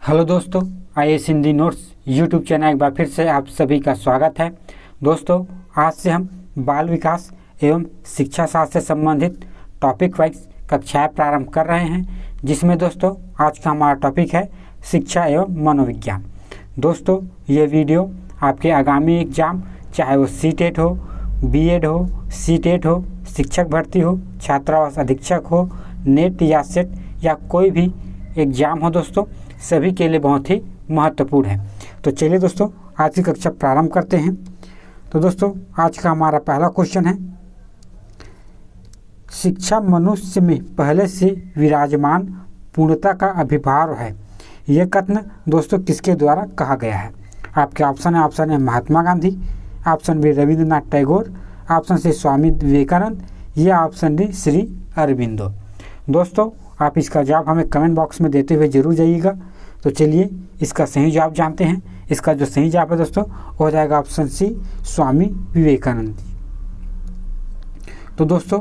Hello दोस्तों, IAS Hindi notes YouTube channel एक बार फिर से आप सभी का स्वागत है। दोस्तों, आज से हम बाल विकास एवं शिक्षा शास्त्र से संबंधित टॉपिक वाइज कक्षाएं प्रारंभ कर रहे हैं, जिसमें दोस्तों आज का हमारा टॉपिक है शिक्षा एवं मनोविज्ञान। दोस्तों, ये वीडियो आपके आगामी एग्जाम, चाहे वो सीटेट हो, बीएड हो, सीटेट हो, शिक्षक भर्ती हो, छात्रावास अधीक्षक हो, नेट या सेट या कोई भी एग्जाम हो दोस्तों, सभी के लिए बहुत ही महत्वपूर्ण है। तो चलिए दोस्तों, आज की कक्षा प्रारंभ करते हैं। तो दोस्तों, आज का हमारा पहला क्वेश्चन है, शिक्षा मनुष्य में पहले से विराजमान पूर्णता का अभिभाव है। यह कथन दोस्तों किसके द्वारा कहा गया है? आपके ऑप्शन है Mahatma Gandhi, option B Rabindranath Tagore, option C Swami Vivekananda या ऑप्शन डी श्री अरबिंदो। दोस्तों, आप इसका जवाब हमें कमेंट बॉक्स में देते हुए जरूर जाइएगा। तो चलिए इसका सही जवाब जानते हैं। इसका जो सही जवाब है दोस्तों वो हो जाएगा ऑप्शन सी स्वामी विवेकानंद। तो दोस्तों,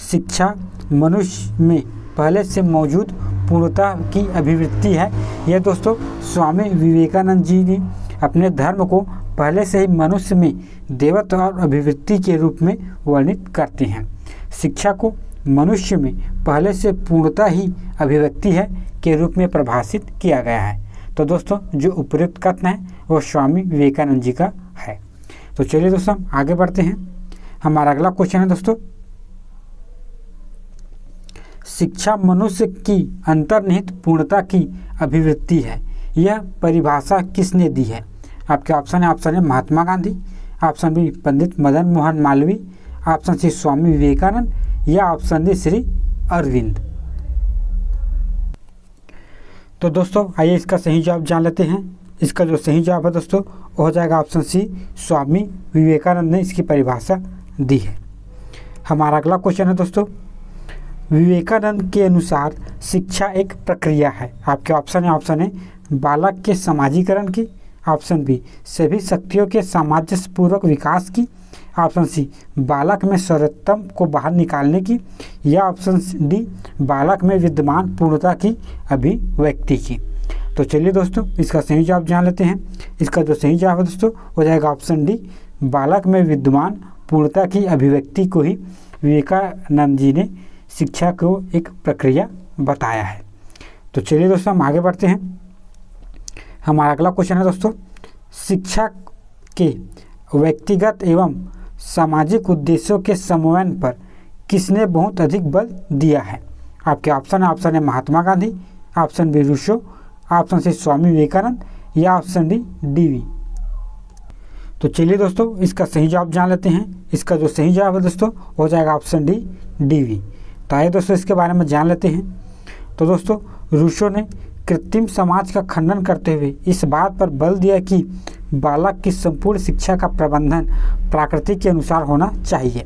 शिक्षा मनुष्य में पहले से मौजूद पूर्णता की अभिवृत्ति है। यह दोस्तों स्वामी विवेकानंद जी ने अपने धर्म को पहले से ही मनुष्य में देवत्व और अभिवृत्ति के रूप में वर्णित करते हैं। शिक्षा को मनुष्य में पहले से पूर्णता ही अभिव्यक्ति है के रूप में परिभाषित किया गया है। तो दोस्तों, जो उपयुक्त कथन है वो स्वामी विवेकानंद जी का है। तो चलिए दोस्तों, हम आगे बढ़ते हैं। हमारा अगला क्वेश्चन है दोस्तों, शिक्षा मनुष्य की अंतर्निहित पूर्णता की अभिवृत्ति है। यह परिभाषा किसने दी है? आपके ऑप्शन है Mahatma Gandhi, option B Pandit Madan Mohan Malviya, option C Swami Vivekananda या ऑप्शन डी श्री अरविंद। तो दोस्तों, आइए इसका सही जवाब जान लेते हैं। इसका जो सही जवाब है दोस्तों वो हो जाएगा ऑप्शन सी स्वामी विवेकानंद ने इसकी परिभाषा दी है। हमारा अगला क्वेश्चन है दोस्तों, विवेकानंद के अनुसार शिक्षा एक प्रक्रिया है। आपके ऑप्शन है बालक के समाजीकरण की, ऑप्शन बी सभी शक्तियों के सामंजस्यपूर्वक विकास की, ऑप्शन सी बालक में सर्वोत्तम को बाहर निकालने की या ऑप्शन डी बालक में विद्यमान पूर्णता की अभिव्यक्ति की। तो चलिए दोस्तों, इसका सही जवाब जान लेते हैं। इसका जो सही जवाब है दोस्तों हो जाएगा ऑप्शन डी बालक में विद्यमान पूर्णता की अभिव्यक्ति को ही विवेकानंद जी ने शिक्षा को एक प्रक्रिया बताया है। तो चलिए दोस्तों, हम आगे बढ़ते हैं। हमारा अगला क्वेश्चन है दोस्तों, शिक्षा के व्यक्तिगत एवं सामाजिक उद्देश्यों के समन्वयन पर किसने बहुत अधिक बल दिया है? आपके ऑप्शन है Mahatma Gandhi, option B Rousseau, option C Swami Vivekananda या ऑप्शन डी डीवी। तो चलिए दोस्तों, इसका सही जवाब जान लेते हैं। इसका जो सही जवाब है दोस्तों हो जाएगा ऑप्शन डी डीवी। तो आइए दोस्तों, इसके बारे में जान लेते हैं। तो दोस्तों, रूसो ने कृत्रिम समाज का खंडन करते हुए इस बात पर बल दिया कि बालक की संपूर्ण शिक्षा का प्रबंधन प्रकृति के अनुसार होना चाहिए।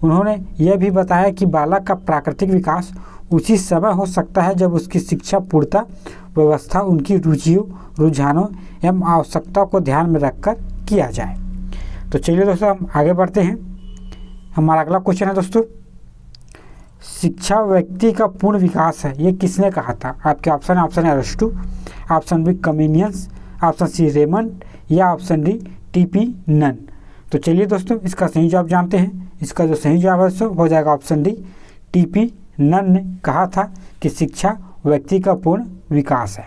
उन्होंने यह भी बताया कि बालक का प्राकृतिक विकास उसी समय हो सकता है जब उसकी शिक्षा पूर्णता व्यवस्था उनकी रुचियों, रुझानों एवं आवश्यकताओं को ध्यान में रखकर किया जाए। तो चलिए दोस्तों, हम आगे बढ़ते हैं। हमारा अगला क्वेश्चन है दोस्तों, शिक्षा व्यक्ति का पूर्ण विकास है, ये किसने कहा था? आपके ऑप्शन है अरस्टू, ऑप्शन बी कम्युनियंस, ऑप्शन सी रेमंड या ऑप्शन डी टीपी नन। तो चलिए दोस्तों, इसका सही जवाब जानते हैं। इसका जो सही जवाब है दोस्तों हो जाएगा ऑप्शन डी टीपी नन ने कहा था कि शिक्षा व्यक्ति का पूर्ण विकास है।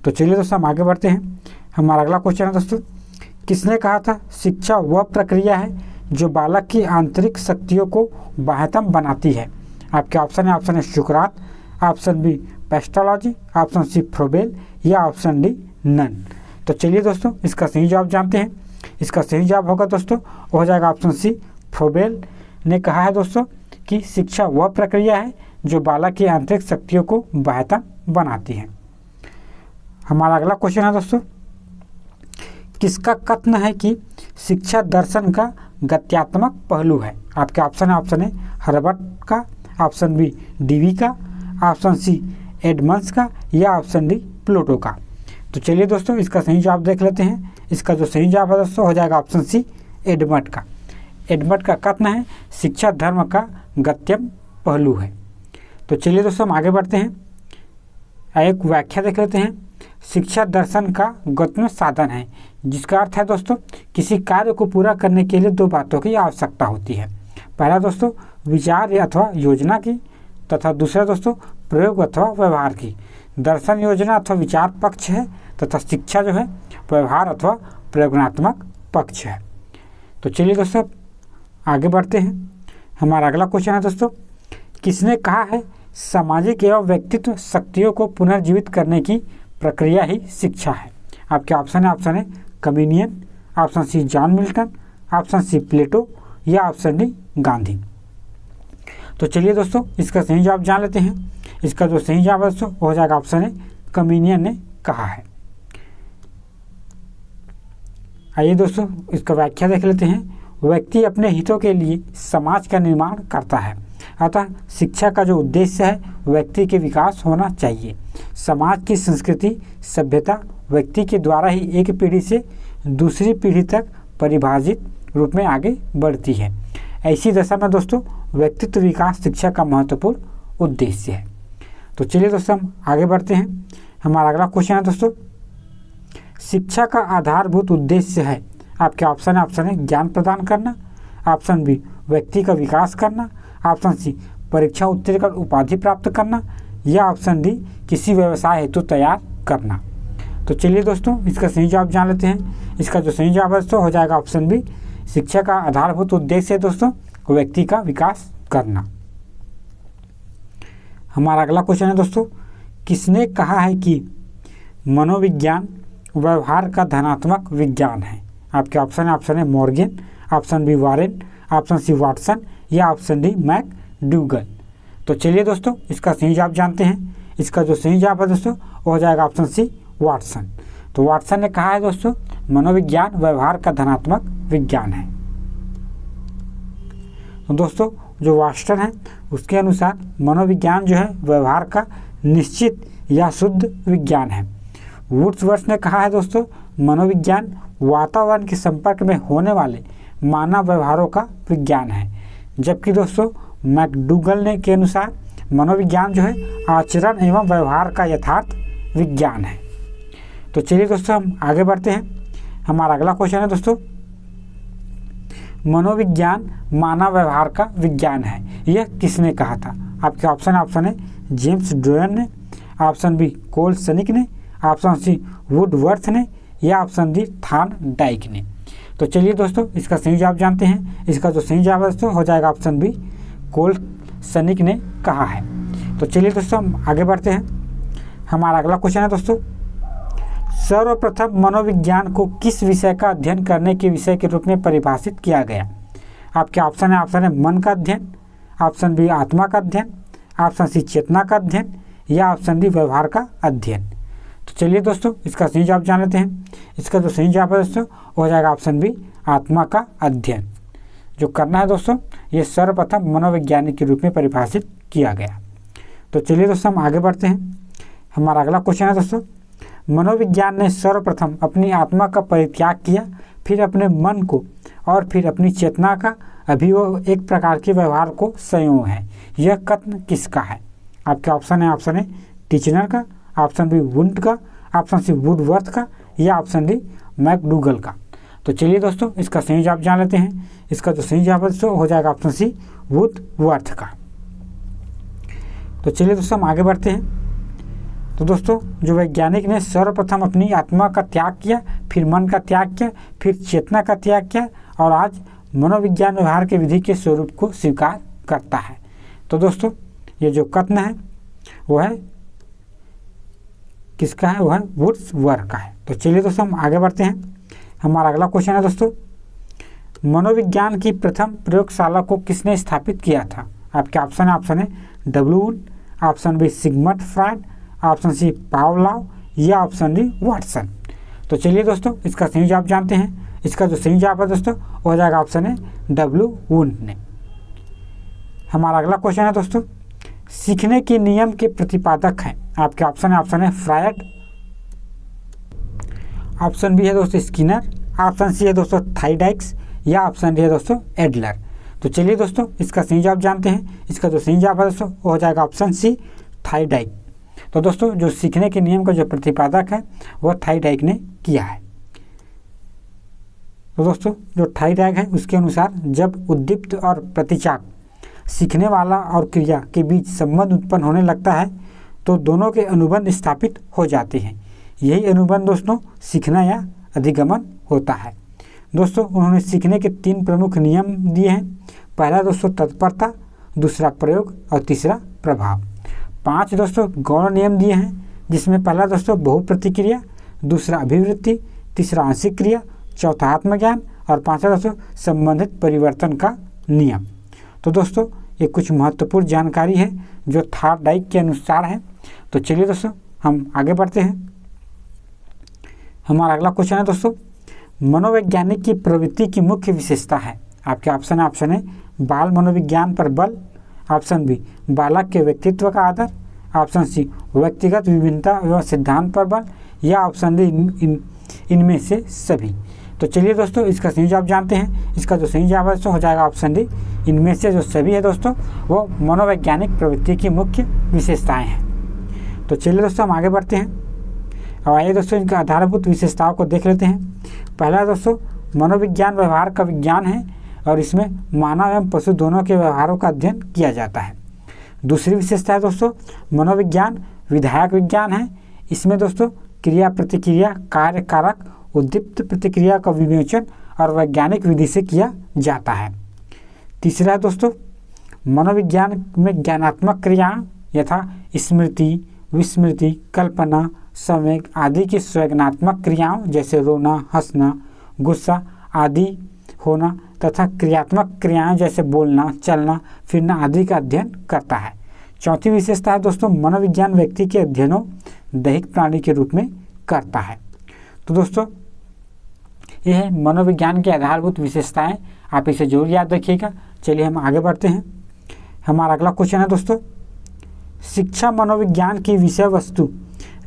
तो चलिए दोस्तों, हम आगे बढ़ते हैं। हमारा अगला क्वेश्चन है दोस्तों, किसने कहा था शिक्षा वह प्रक्रिया है जो बालक की आंतरिक शक्तियों को बाह्यतम बनाती है? आपके ऑप्शन है सुकरात, ऑप्शन बी पेस्टोलॉजी, ऑप्शन सी फ्रोबेल या ऑप्शन डी नन। तो चलिए दोस्तों, इसका सही जवाब जानते हैं। इसका सही जवाब होगा दोस्तों हो जाएगा ऑप्शन सी फ्रोबेल ने कहा है दोस्तों कि शिक्षा वह प्रक्रिया है जो बालक की आंतरिक शक्तियों को बाह्यतम बनाती है। हमारा अगला क्वेश्चन है दोस्तों, किसका कथन है कि शिक्षा दर्शन का गत्यात्मक पहलू है? आपके ऑप्शन है हर्बर्ट का, ऑप्शन बी डीवी का, ऑप्शन सी एडमंड्स का या ऑप्शन डी प्लूटो का। तो चलिए दोस्तों, इसका सही जवाब देख लेते हैं। इसका जो सही जवाब है दोस्तों हो जाएगा ऑप्शन सी एडमंड का। एडमंड का कथन है शिक्षा धर्म का गत्यम पहलू है। तो चलिए दोस्तों, हम आगे बढ़ते हैं। एक व्याख्या देख लेते हैं। शिक्षा दर्शन का गौतम साधन है, जिसका अर्थ है दोस्तों किसी कार्य को पूरा करने के लिए दो बातों की आवश्यकता होती है। पहला दोस्तों विचार अथवा योजना की, तथा दूसरा दोस्तों प्रयोग अथवा व्यवहार की। दर्शन योजना अथवा विचार पक्ष है तथा शिक्षा जो है व्यवहार अथवा प्रयोगात्मक पक्ष है। तो चलिए दोस्तों आगे बढ़ते हैं। हमारा अगला क्वेश्चन है दोस्तों, किसने कहा है सामाजिक एवं व्यक्तित्व शक्तियों को पुनर्जीवित करने की प्रक्रिया ही शिक्षा है? आपके ऑप्शन है कम्युनियन, option C John Milton, option C Plato या ऑप्शन डी गांधी। तो चलिए दोस्तों इसका सही जवाब जान लेते हैं। इसका जो सही जवाब है दोस्तों हो जाएगा ऑप्शन है कम्युनियन ने कहा है। आइए दोस्तों इसका व्याख्या देख लेते हैं। व्यक्ति अपने हितों के लिए समाज का निर्माण करता है, अतः शिक्षा का जो उद्देश्य है व्यक्ति के विकास होना चाहिए। समाज की संस्कृति सभ्यता व्यक्ति के द्वारा ही एक पीढ़ी से दूसरी पीढ़ी तक परिभाषित रूप में आगे बढ़ती है। ऐसी दशा में दोस्तों व्यक्तित्व विकास शिक्षा का महत्वपूर्ण उद्देश्य है। तो चलिए दोस्तों हम आगे बढ़ते हैं। हमारा अगला क्वेश्चन है दोस्तों, शिक्षा का आधारभूत उद्देश्य है। आपके ऑप्शन है ज्ञान प्रदान करना, ऑप्शन बी व्यक्ति का विकास करना, ऑप्शन सी परीक्षा उत्तीर्ण कर उपाधि प्राप्त करना या ऑप्शन डी किसी व्यवसाय हेतु तैयार करना। तो चलिए दोस्तों इसका सही जवाब जान लेते हैं। इसका जो सही जवाब है दोस्तों हो जाएगा ऑप्शन बी, शिक्षा का आधारभूत उद्देश्य है दोस्तों व्यक्ति का विकास करना। हमारा अगला क्वेश्चन है दोस्तों, किसने कहा है कि मनोविज्ञान व्यवहार का धनात्मक विज्ञान है? आपके ऑप्शन है Morgan, option B Warren, option C Watson या ऑप्शन डी मैकडूगल। तो चलिए दोस्तों इसका सही जवाब जानते हैं। इसका जो सही जवाब है दोस्तों वो हो जाएगा ऑप्शन सी वाटसन। तो वाटसन ने कहा है दोस्तों मनोविज्ञान व्यवहार का धनात्मक विज्ञान है। तो दोस्तों जो वाटसन है उसके अनुसार मनोविज्ञान जो है व्यवहार का निश्चित या शुद्ध विज्ञान है। वुड्सवर्थ ने कहा है दोस्तों मनोविज्ञान वातावरण के संपर्क में होने वाले मानव व्यवहारों का विज्ञान है, जबकि दोस्तों मैकडूगल ने के अनुसार मनोविज्ञान जो है आचरण एवं व्यवहार का यथार्थ विज्ञान है। तो चलिए दोस्तों हम आगे बढ़ते हैं। हमारा अगला क्वेश्चन है दोस्तों, मनोविज्ञान मानव व्यवहार का विज्ञान है, यह किसने कहा था? आपके ऑप्शन है जेम्स ड्रोयन ने, ऑप्शन बी कोल सनिक ने, ऑप्शन सी वुडवर्थ ने या ऑप्शन डी थान डाइक ने। तो चलिए दोस्तों इसका सही जवाब जानते हैं। इसका जो सही जवाब है दोस्तों हो जाएगा ऑप्शन बी कोल सनिक ने कहा है। तो चलिए दोस्तों हम आगे बढ़ते हैं। हमारा अगला क्वेश्चन है दोस्तों, सर्वप्रथम मनोविज्ञान को किस विषय का अध्ययन करने के विषय के रूप में परिभाषित किया गया? आपके ऑप्शन है मन का अध्ययन, ऑप्शन बी आत्मा का अध्ययन, ऑप्शन सी चेतना का अध्ययन या ऑप्शन डी व्यवहार का अध्ययन। तो चलिए दोस्तों इसका सही जवाब जान लेते हैं। इसका जो सही जवाब है दोस्तों हो जाएगा ऑप्शन बी आत्मा का अध्ययन। जो करना है दोस्तों ये सर्वप्रथम मनोवैज्ञानिक के रूप में परिभाषित किया गया। तो चलिए दोस्तों हम आगे बढ़ते हैं। हमारा अगला क्वेश्चन है दोस्तों, मनोविज्ञान ने सर्वप्रथम अपनी आत्मा का परित्याग किया, फिर अपने मन को और फिर अपनी चेतना का अभियोग एक प्रकार के व्यवहार को संयोग है। यह कथन किसका है? आपके ऑप्शन है टीचनर का, ऑप्शन बी वुंड का, ऑप्शन सी वुडवर्थ का या ऑप्शन डी मैकडूगल का। तो चलिए दोस्तों इसका सही जवाब जान लेते हैं। इसका जो सही जवाब है दोस्तों हो जाएगा ऑप्शन सी वुडवर्थ का। तो चलिए दोस्तों हम आगे बढ़ते हैं। तो दोस्तों जो वैज्ञानिक ने सर्वप्रथम अपनी आत्मा का त्याग किया, फिर मन का त्याग किया, फिर चेतना का त्याग किया और आज मनोविज्ञान व्यवहार के विधि के स्वरूप को स्वीकार करता है। तो दोस्तों ये जो कथन है वो है किसका है? वो है वुड्सवर्थ का है। तो चलिए दोस्तों हम आगे बढ़ते हैं। हमारा अगला क्वेश्चन है दोस्तों, मनोविज्ञान की प्रथम प्रयोगशाला को किसने स्थापित किया था? आपके ऑप्शन है W Wood, option B Sigmund Freud, option C Pavlov या ऑप्शन डी वाटसन। तो चलिए दोस्तों इसका सही जवाब जानते हैं। इसका जो सही जवाब है दोस्तों हो जाएगा ऑप्शन है डब्ल्यू वुड ने। हमारा अगला क्वेश्चन है दोस्तों, सीखने के नियम के प्रतिपादक हैं। आपके ऑप्शन है फ्रायड, ऑप्शन बी है दोस्तों स्किनर, ऑप्शन सी है दोस्तों थाइडाइक्स या ऑप्शन डी है दोस्तों एडलर। तो चलिए दोस्तों इसका सही जवाब जानते हैं। इसका जो सही जवाब है दोस्तों हो जाएगा ऑप्शन सी थाइडाइक। तो दोस्तों जो सीखने के नियम का जो प्रतिपादक है वह थाईडाइक ने किया है। तो दोस्तों जो थाईडाइक है उसके अनुसार जब उद्दीप्त और प्रतिचाक सीखने वाला और क्रिया के बीच संबंध उत्पन्न होने लगता है तो दोनों के अनुबंध स्थापित हो जाते हैं। यही अनुबंध दोस्तों सीखना या अधिगमन होता है। दोस्तों उन्होंने सीखने के 3 प्रमुख नियम दिए हैं। पहला दोस्तों तत्परता, दूसरा प्रयोग और तीसरा प्रभाव। 5 दोस्तों गौण नियम दिए हैं, जिसमें पहला दोस्तों बहुप्रतिक्रिया, दूसरा अभिवृत्ति, तीसरा आंशिक क्रिया, चौथा आत्मज्ञान और 5वां दोस्तों संबंधित परिवर्तन का नियम। तो दोस्तों ये कुछ महत्वपूर्ण जानकारी है जो थाईडाइक के अनुसार है। तो चलिए दोस्तों हम आगे बढ़ते हैं। हमारा अगला क्वेश्चन है दोस्तों, मनोवैज्ञानिक की प्रवृत्ति की मुख्य विशेषता है। आपके ऑप्शन है बाल मनोविज्ञान पर बल, ऑप्शन बी बालक के व्यक्तित्व का आदर, ऑप्शन सी व्यक्तिगत विभिन्नता एवं सिद्धांत पर बल, या ऑप्शन डी इनमें से सभी। तो चलिए दोस्तों इसका सही जवाब जानते हैं। इसका जो सही जवाब है तो हो जाएगा ऑप्शन डी, इनमें से जो सभी है दोस्तों वो मनोवैज्ञानिक प्रवृत्ति की मुख्य विशेषताएं हैं। तो चलिए दोस्तों हम आगे बढ़ते हैं। अब आइए दोस्तों इनका आधारभूत विशेषताओं को देख लेते हैं। पहला दोस्तों मनोविज्ञान व्यवहार का विज्ञान है और इसमें मानव एवं पशु दोनों के व्यवहारों का अध्ययन किया जाता है। दूसरी विशेषता है दोस्तों मनोविज्ञान विधायक विज्ञान है। इसमें दोस्तों क्रिया प्रतिक्रिया कार्य कारक उद्दीप्त प्रतिक्रिया का विवेचन और वैज्ञानिक विधि से किया जाता है। तीसरा है दोस्तों मनोविज्ञान में ज्ञानात्मक क्रियाएं यथा स्मृति, विस्मृति, कल्पना, संवेग आदि की संवेदनात्मक क्रियाओं जैसे रोना, हंसना, गुस्सा आदि होना तथा क्रियात्मक क्रियाएं जैसे बोलना, चलना, फिरना आदि का अध्ययन करता है। चौथी विशेषता है दोस्तों मनोविज्ञान व्यक्ति के अध्ययनों दैहिक प्राणी के रूप में करता है। तो दोस्तों ये है मनोविज्ञान की आधारभूत विशेषताएं, आप इसे जरूर याद रखिएगा। चलिए हम आगे बढ़ते हैं। हमारा अगला क्वेश्चन है दोस्तों, शिक्षा मनोविज्ञान की विषय वस्तु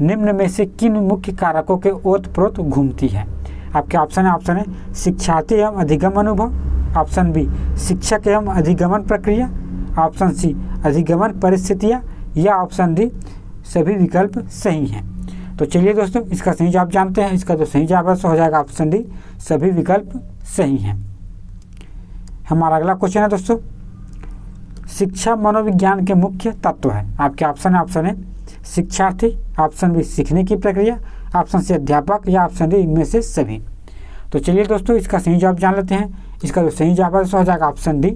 निम्न में से किन मुख्य कारकों के ओतप्रोत घूमती है। आपके ऑप्शन है शिक्षार्थी एवं अधिगम अनुभव, ऑप्शन बी शिक्षक एवं अधिगमन प्रक्रिया, ऑप्शन सी अधिगमन परिस्थितियाँ, या ऑप्शन डी सभी विकल्प सही हैं। तो चलिए दोस्तों इसका सही जवाब जानते हैं। इसका जो सही जवाब है हो जाएगा ऑप्शन डी सभी विकल्प सही हैं। हमारा अगला क्वेश्चन है दोस्तों, शिक्षा मनोविज्ञान के मुख्य तत्व है। आपके ऑप्शन है शिक्षार्थी, ऑप्शन बी सीखने की प्रक्रिया, ऑप्शन सी अध्यापक, या ऑप्शन डी इनमें से सभी। तो चलिए दोस्तों इसका सही जवाब जान लेते हैं। इसका जो सही जवाब है हो जाएगा ऑप्शन डी,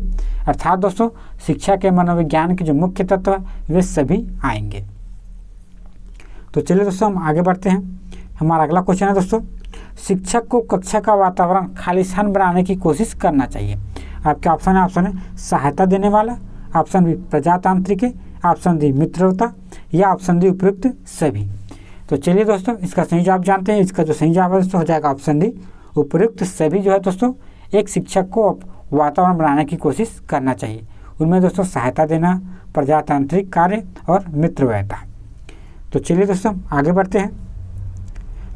अर्थात दोस्तों शिक्षा के मनोविज्ञान के जो मुख्य तत्व है वे सभी आएंगे। तो चलिए दोस्तों हम आगे बढ़ते हैं। हमारा अगला क्वेश्चन है दोस्तों, शिक्षक को कक्षा का वातावरण खालिस्तान बनाने की कोशिश करना चाहिए। आपके ऑप्शन है सहायता देने वाला, ऑप्शन बी प्रजातांत्रिक, ऑप्शन डी मित्रवता, या ऑप्शन डी उपयुक्त सभी। तो चलिए दोस्तों इसका सही जवाब जानते हैं। इसका जो सही जवाब है दोस्तों हो जाएगा ऑप्शन डी उपयुक्त सभी। जो है दोस्तों एक शिक्षक को वातावरण बनाने की कोशिश करना चाहिए। उनमें दोस्तों सहायता देना, प्रजातांत्रिक कार्य और मित्रवता। तो चलिए दोस्तों आगे बढ़ते हैं।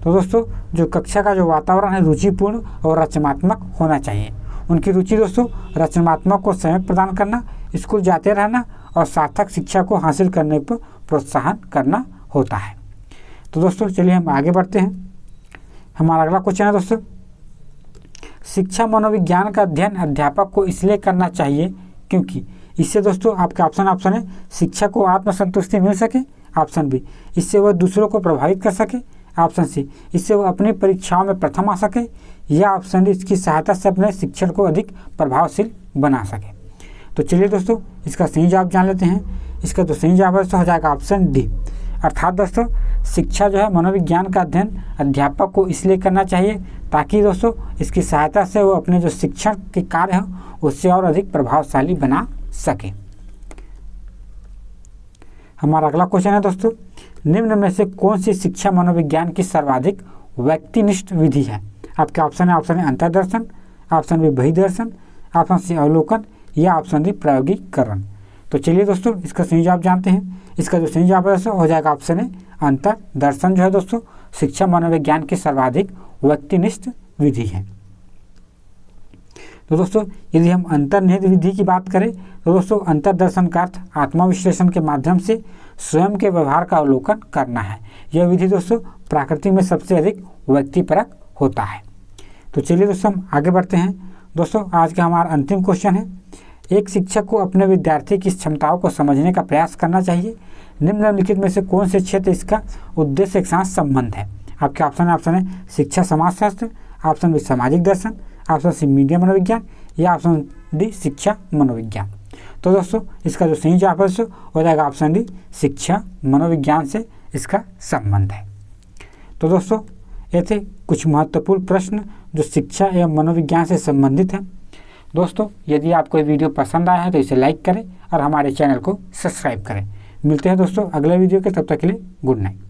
तो दोस्तों जो कक्षा का जो वातावरण है रुचिपूर्ण और रचनात्मक होना चाहिए। उनकी रुचि दोस्तों रचनात्मक को समय प्रदान करना, स्कूल जाते रहना और सार्थक शिक्षा को हासिल करने पर प्रोत्साहन करना होता है। तो दोस्तों चलिए हम आगे बढ़ते हैं। हमारा अगला क्वेश्चन है दोस्तों, शिक्षा मनोविज्ञान का अध्ययन अध्यापक को इसलिए करना चाहिए क्योंकि इससे दोस्तों आपका ऑप्शन है शिक्षक को आत्मसंतुष्टि मिल सके, ऑप्शन बी इससे वह दूसरों को प्रभावित कर सके, ऑप्शन सी इससे वह अपनी परीक्षाओं में प्रथम आ सके, या ऑप्शन डी इसकी सहायता से अपने शिक्षण को अधिक प्रभावशील बना सके। तो चलिए दोस्तों इसका सही जवाब जान लेते हैं। इसका तो सही जवाब हो जाएगा ऑप्शन डी, अर्थात दोस्तों शिक्षा जो है मनोविज्ञान का अध्ययन अध्यापक को इसलिए करना चाहिए ताकि दोस्तों इसकी सहायता से वो अपने जो शिक्षण के कार्य है उससे और अधिक प्रभावशाली बना सके। हमारा अगला क्वेश्चन है दोस्तों, निम्न में से कौन सी शिक्षा मनोविज्ञान की सर्वाधिक व्यक्तिनिष्ठ विधि है। आपके ऑप्शन है अंतर्दर्शन, ऑप्शन बी बहिर्दर्शन, ऑप्शन सी अवलोकन, या ऑप्शन डी प्रायोगिकरण। तो चलिए दोस्तों इसका सही जवाब जानते हैं। इसका जो सही जवाब हो जाएगा ऑप्शन है अंतर्दर्शन। जो है दोस्तों शिक्षा मनोविज्ञान की सर्वाधिक व्यक्तिनिष्ठ विधि है। तो दोस्तों यदि हम अंतर्निहित विधि की बात करें तो दोस्तों अंतर्दर्शन का अर्थ आत्मविश्लेषण के माध्यम से स्वयं के व्यवहार का अवलोकन करना है। यह विधि दोस्तों प्रकृति में सबसे अधिक व्यक्तिपरक होता है। तो चलिए दोस्तों हम आगे बढ़ते हैं। दोस्तों आज का हमारा अंतिम क्वेश्चन है, एक शिक्षक को अपने विद्यार्थी की क्षमताओं को समझने का प्रयास करना चाहिए। निम्नलिखित में से कौन से क्षेत्र इसका उद्देश्य के साथ संबंध है? आपके ऑप्शन है शिक्षा समाजशास्त्र, ऑप्शन बी सामाजिक दर्शन, ऑप्शन सी मीडिया मनोविज्ञान या ऑप्शन डी शिक्षा मनोविज्ञान। तो दोस्तों इसका जो सही जवाब है हो जाएगा ऑप्शन डी शिक्षा मनोविज्ञान से इसका संबंध है। तो दोस्तों ये थे कुछ महत्वपूर्ण प्रश्न जो शिक्षा एवं मनोविज्ञान से संबंधित हैं। दोस्तों यदि आपको ये वीडियो पसंद आया है तो इसे लाइक करें और हमारे चैनल को सब्सक्राइब करें। मिलते हैं दोस्तों अगले वीडियो के, तब तक के लिए गुड नाइट।